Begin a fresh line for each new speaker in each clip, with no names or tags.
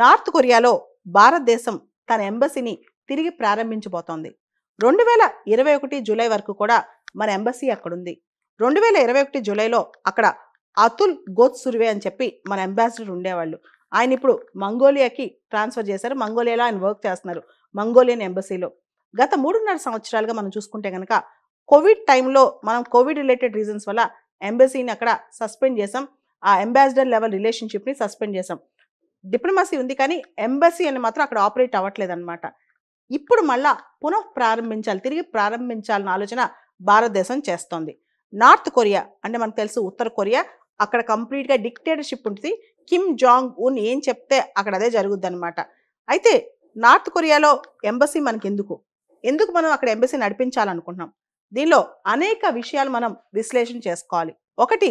North కొరియాలో భారతదేశం తన ఎంబసీని తిరిగి ప్రారంభించబోతోంది. 2021 జూలై వరకు కూడా మన ఎంబసీ అక్కడుంది. 2021 జూలైలో అక్కడ అతుల్ గోత్సుర్వే అని చెప్పి మన అంబాసిడర్ ఉండేవాళ్ళు. ఆయన ఇప్పుడు మంగోలియాకి ట్రాన్స్ఫర్ చేశారు. మంగోలియాలో ఆయన వర్క్ చేస్తున్నారు, మంగోలియన్ ఎంబసీలో. గత 3.5 సంవత్సరాలుగా మనం చూసుకుంటే కనుక కోవిడ్ టైంలో మనం కోవిడ్ రిలేటెడ్ రీజన్స్ వల్ల ఎంబసీని అక్కడ సస్పెండ్ చేసాం. ఆ అంబాసిడర్ లెవెల్ రిలేషన్షిప్ని సస్పెండ్ చేసాం. డిప్లొమసీ ఉంది కానీ ఎంబసీ అని మాత్రం అక్కడ ఆపరేట్ అవ్వట్లేదన్నమాట. ఇప్పుడు మళ్ళా పునః తిరిగి ప్రారంభించాలన్న ఆలోచన భారతదేశం చేస్తోంది. నార్త్ కొరియా అంటే మనకు తెలుసు, ఉత్తర కొరియా అక్కడ కంప్లీట్గా డిక్టేటర్షిప్ ఉంటుంది. కిమ్ జాంగ్ ఉన్ ఏం చెప్తే అక్కడ అదే జరుగుద్ది అనమాట. అయితే నార్త్ కొరియాలో ఎంబసీ మనకి ఎందుకు మనం అక్కడ ఎంబసీ నడిపించాలనుకుంటున్నాం? దీనిలో అనేక విషయాలు మనం విశ్లేషణ చేసుకోవాలి. ఒకటి,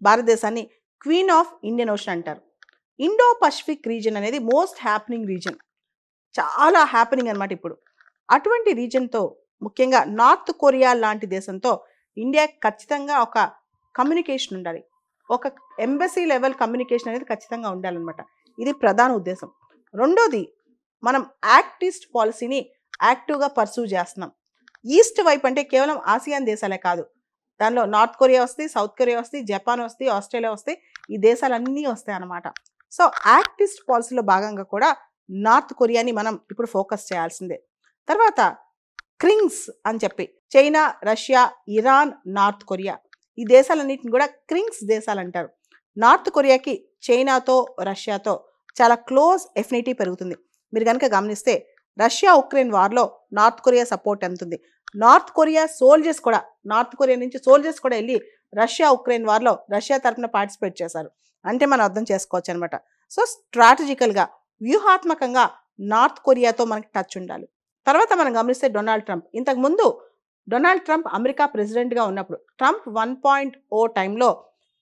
భారతదేశాన్ని క్వీన్ ఆఫ్ ఇండియన్ ఓషన్ అంటారు. ఇండో పసిఫిక్ రీజన్ అనేది మోస్ట్ హ్యాపెనింగ్ రీజన్, చాలా హ్యాపెనింగ్ అనమాట ఇప్పుడు. అటువంటి రీజన్తో ముఖ్యంగా నార్త్ కొరియా లాంటి దేశంతో ఇండియా ఖచ్చితంగా ఒక కమ్యూనికేషన్ ఉండాలి. ఒక ఎంబసీ లెవెల్ కమ్యూనికేషన్ అనేది ఖచ్చితంగా ఉండాలన్నమాట. ఇది ప్రధాన ఉద్దేశం. రెండోది, మనం యాక్ట్ ఈస్ట్ పాలసీని యాక్టివ్గా పర్సూ చేస్తున్నాం. ఈస్ట్ వైపు అంటే కేవలం ఆసియాన్ దేశాలే కాదు, దానిలో నార్త్ కొరియా వస్తాయి, సౌత్ కొరియా వస్తాయి, జపాన్ వస్తాయి, ఆస్ట్రేలియా వస్తాయి, ఈ దేశాలన్నీ వస్తాయి అన్నమాట. సో యాక్ట్ ఈస్ట్ పాలసీలో భాగంగా కూడా నార్త్ కొరియాని మనం ఇప్పుడు ఫోకస్ చేయాల్సిందే. తర్వాత క్రింగ్స్ అని చెప్పి China, Russia, Iran, north Korea, ఈ దేశాలన్నింటిని కూడా క్రింగ్స్ దేశాలు అంటారు. నార్త్ కొరియాకి చైనాతో, రష్యాతో చాలా క్లోజ్ ఎఫినిటీ పెరుగుతుంది. మీరు కనుక గమనిస్తే రష్యా ఉక్రెయిన్ వార్లో నార్త్ కొరియా సపోర్ట్ ఎంత ఉంది. నార్త్ కొరియా నుంచి సోల్జర్స్ కూడా వెళ్ళి రష్యా ఉక్రెయిన్ వార్లో రష్యా తరఫున పార్టిసిపేట్ చేశారు. అంటే మనం అర్థం చేసుకోవచ్చు అనమాట. సో స్ట్రాటజికల్గా, వ్యూహాత్మకంగా నార్త్ కొరియాతో మనకి టచ్ ఉండాలి. తర్వాత మనం గమనిస్తే ఇంతకుముందు డొనాల్డ్ ట్రంప్ అమెరికా ప్రెసిడెంట్గా ఉన్నప్పుడు ట్రంప్ 1.0 టైంలో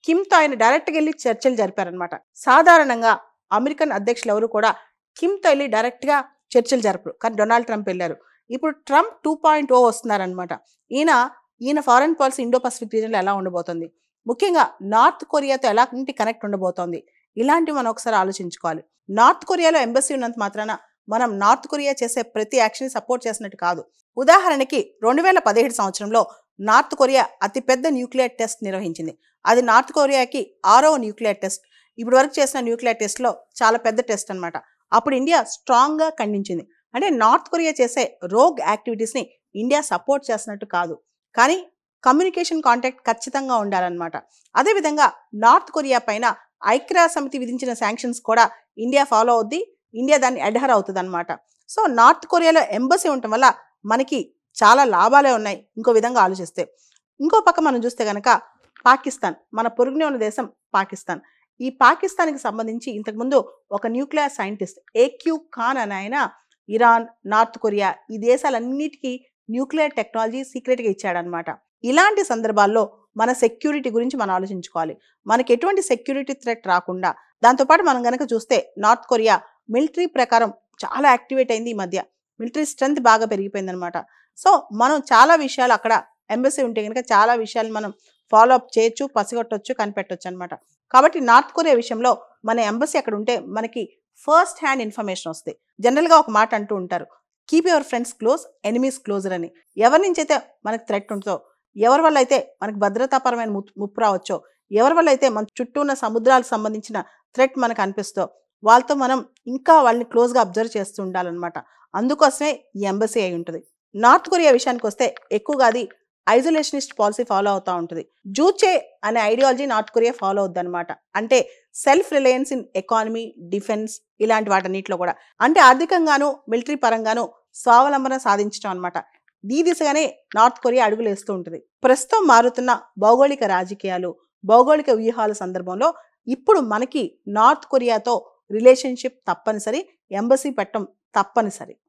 కిమ్తో ఆయన డైరెక్ట్గా వెళ్ళి చర్చలు జరిపారనమాట. సాధారణంగా అమెరికన్ అధ్యక్షులు ఎవరు కూడా కిమ్తో వెళ్ళి డైరెక్ట్గా చర్చలు జరపరు, కానీ డొనాల్డ్ ట్రంప్ వెళ్ళారు. ఇప్పుడు ట్రంప్ 2.0 వస్తున్నారనమాట. ఈయన ఫారెన్ పాలసీ ఇండో పసిఫిక్ రీజన్లో ఎలా ఉండబోతుంది, ముఖ్యంగా నార్త్ కొరియాతో ఎలాంటి కనెక్ట్ ఉండబోతోంది, ఇలాంటివి మనం ఒకసారి ఆలోచించుకోవాలి. నార్త్ కొరియాలో ఎంబసీ ఉన్నంత మాత్రాన మనం నార్త్ కొరియా చేసే ప్రతి యాక్షన్ సపోర్ట్ చేసినట్టు కాదు. ఉదాహరణకి 2017 సంవత్సరంలో నార్త్ కొరియా అతిపెద్ద న్యూక్లియర్ టెస్ట్ నిర్వహించింది. అది నార్త్ కొరియాకి 6వ న్యూక్లియర్ టెస్ట్. ఇప్పటి వరకు చేసిన న్యూక్లియర్ టెస్ట్లో చాలా పెద్ద టెస్ట్ అనమాట. అప్పుడు ఇండియా స్ట్రాంగ్గా ఖండించింది. అంటే నార్త్ కొరియా చేసే రోగ్ యాక్టివిటీస్ని ఇండియా సపోర్ట్ చేసినట్టు కాదు, కానీ కమ్యూనికేషన్ కాంటాక్ట్ ఖచ్చితంగా ఉండాలన్నమాట. అదేవిధంగా నార్త్ కొరియా పైన ఐక్యరాజ్య సమితి విధించిన శాంక్షన్స్ కూడా ఇండియా ఫాలో అవుద్ది, ఇండియా దాన్ని అడ్హర్ అవుతుంది అనమాట. సో నార్త్ కొరియాలో ఎంబసీ ఉండటం వల్ల మనకి చాలా లాభాలే ఉన్నాయి ఇంకో విధంగా ఆలోచిస్తే. ఇంకో పక్క మనం చూస్తే కనుక పాకిస్తాన్, మన పొరుగునే ఉన్న దేశం పాకిస్తాన్. ఈ పాకిస్తాన్కి సంబంధించి ఇంతకుముందు ఒక న్యూక్లియర్ సైంటిస్ట్ ఏక్యూ ఖాన్ అని ఆయన ఇరాన్, నార్త్ కొరియా ఈ దేశాలన్నిటికీ న్యూక్లియర్ టెక్నాలజీ సీక్రెట్గా ఇచ్చాడనమాట. ఇలాంటి సందర్భాల్లో మన సెక్యూరిటీ గురించి మనం ఆలోచించుకోవాలి. మనకి ఎటువంటి సెక్యూరిటీ థ్రెట్ రాకుండా. దాంతోపాటు మనం కనుక చూస్తే నార్త్ కొరియా మిలిటరీ ప్రకారం చాలా యాక్టివేట్ అయింది. ఈ మధ్య మిలిటరీ స్ట్రెంత్ బాగా పెరిగిపోయింది అనమాట. సో మనం చాలా విషయాలు అక్కడ ఎంబసీ ఉంటే కనుక చాలా విషయాలు మనం ఫాలో అప్ చేయొచ్చు, పసిగొట్టొచ్చు, కనిపెట్టొచ్చు అనమాట. కాబట్టి నార్త్ కొరియా విషయంలో మన ఎంబసీ అక్కడ ఉంటే మనకి ఫస్ట్ హ్యాండ్ ఇన్ఫర్మేషన్ వస్తుంది. జనరల్గా ఒక మాట అంటూ ఉంటారు, keep your friends close, enemies closer అని. ఎవరి నుంచి అయితే మనకు థ్రెట్ ఉంటుందో, ఎవరి వల్ల అయితే మనకు భద్రతాపరమైన ముప్పు రావచ్చో, ఎవరి వల్ల అయితే మన చుట్టూ ఉన్న సముద్రాలకు సంబంధించిన థ్రెట్ మనకు అనిపిస్తుందో, వాళ్ళతో మనం ఇంకా వాళ్ళని క్లోజ్గా అబ్జర్వ్ చేస్తూ ఉండాలన్నమాట. అందుకోసమే ఈ ఎంబసీ అయి ఉంటుంది. నార్త్ కొరియా విషయానికి వస్తే ఎక్కువగా అది ఐజోలేషనిస్ట్ పాలసీ ఫాలో అవుతూ ఉంటుంది. జూచే అనే ఐడియాలజీ నార్త్ కొరియా ఫాలో అవుద్ది అనమాట. అంటే self Reliance in economy, defence, ఇలాంటి వాటన్నిటిలో కూడా. అంటే ఆర్థికంగాను మిలిటరీ పరంగాను స్వావలంబన సాధించడం అనమాట. ఈ దిశగానే నార్త్ కొరియా అడుగులు వేస్తూ ఉంటుంది. ప్రస్తుతం మారుతున్న భౌగోళిక రాజకీయాలు, భౌగోళిక వ్యూహాల సందర్భంలో ఇప్పుడు మనకి నార్త్ కొరియాతో రిలేషన్షిప్ తప్పనిసరి, ఎంబసీ పెట్టడం తప్పనిసరి.